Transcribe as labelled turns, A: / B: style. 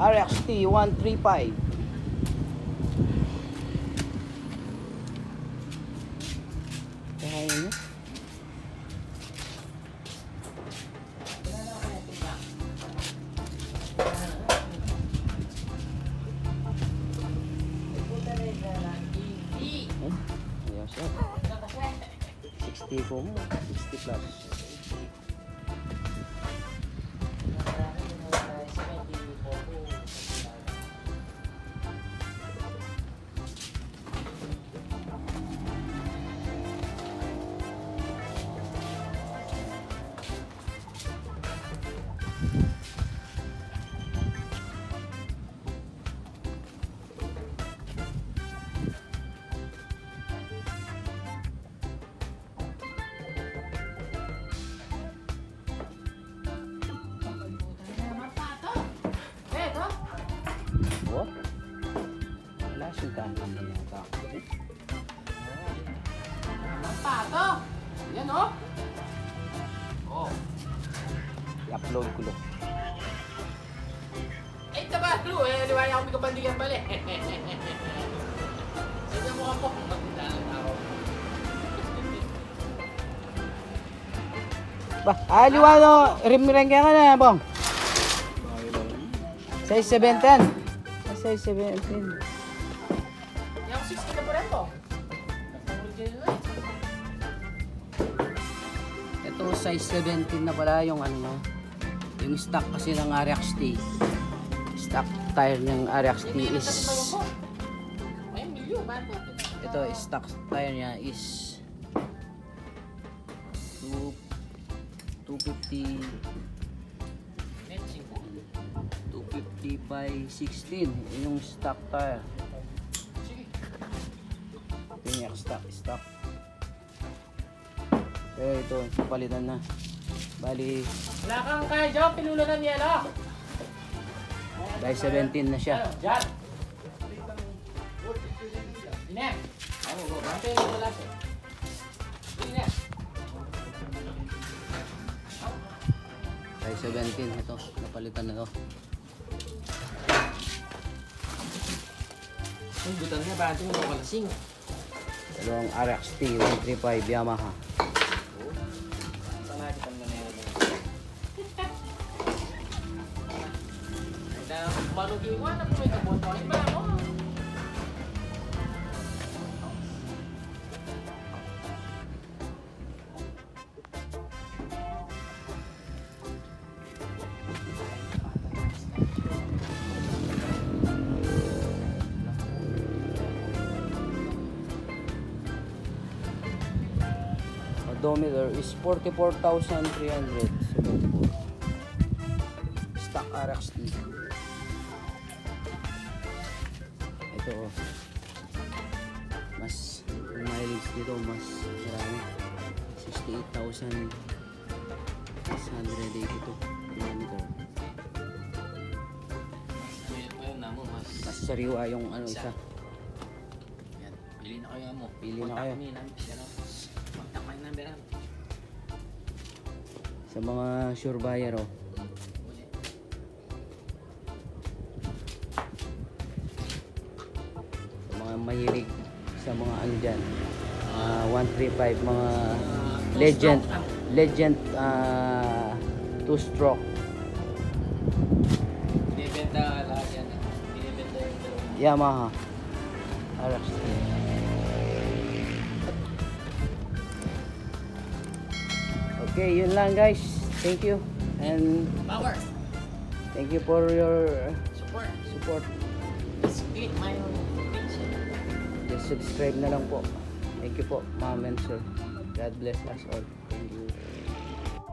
A: RXT 135. Kaya yun. Ayan siya. 60 po mo. 60 plus. Oh. Wala siyang tahanan na yung tako.
B: Pato! Yan o! Oh.
A: I-upload ko lang.
B: Ay, tabalo eh. Liwaya ako may kabandigan pala eh. Sige mo ka po. Magdalang ako.
A: Ba, liwano, rimrengke ka na, bong. Size 17. Size 17.
B: Yung 60 na po rin po.
A: Ito size 17 na pala yung ano no. Yung stock kasi ng RXT. Stock tire ng RXT is
B: Ay, milyo. Bato.
A: ito stock tire niya is 250 by 16 yung stock tire.
B: Sige.
A: Ito yung stock. Pero ito, palitan na. Bali,
B: Wala kang kaya dyan. Pinulo ng yelo.
A: by 17 na siya.
B: Diyan. Ine. Ano ba? Bante yung wala siya. Ine.
A: By 17 ito, napalitan na to.
B: Ang butan niya. Bante yung makalasing.
A: Dalawang RXT 135 Yamaha.
B: Malugi mo na po ito. Butoin ba ako?
A: Odometer is 44,374. Stock RXT. Ito oh. Mas yung mileage dito mas marami. 68,682 kilometer. Mas sariwa yung ano isa.
B: Yan. Pili na kayo mo.
A: Pili na kayo.
B: Contact my number.
A: Sa mga sure buyer oh. Sa mga mahilig sa mga ano dyan. 135 mga legend 2-stroke.
B: Binibenta lahat yan. Binibenta yung
A: Yamaha RXT. Okay, yun lang guys. Thank you and
B: power.
A: thank you for your
B: Support.
A: support.
B: Just click my page.
A: Just subscribe na lang po. Thank you po, ma'am and sir. God bless us all. Thank you.